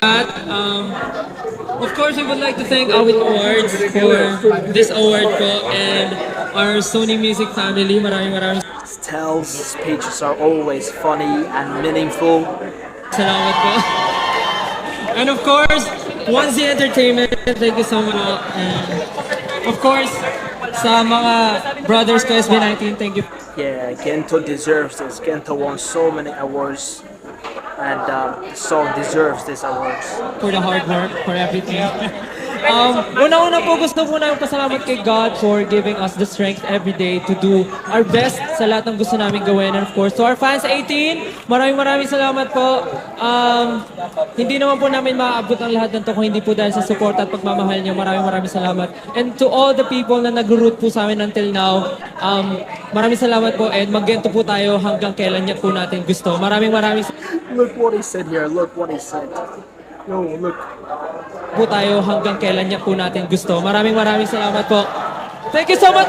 that, of course, we would like to thank Awit Awards for this award po and our Sony Music family. Maraming Tel's speeches are always funny and meaningful. salamat po. And of course, 1Z Entertainment, thank you so much. And of course, sa mga brothers ko SB19, thank you. Yeah, Gento deserves this. Gento won so many awards, and the song deserves this awards. For the hard work, for everything. Una-una po gusto po namin pasalamat kay God for giving us the strength every day to do our best sa lahat ng gusto namin gawin. And of course, to our fans 18, maraming salamat po. Hindi naman po namin maaabot ang lahat ng to kung hindi po dahil sa support at pagmamahal niyo. Maraming salamat. And to all the people na nag-root po sa amin until now, maraming salamat po and mag-gento po tayo hanggang kailan niya po natin gusto. Maraming Look what he said here. Look what he said. Yo, look. po tayo hanggang kailan niya po natin gusto. Maraming salamat po. Thank you so much!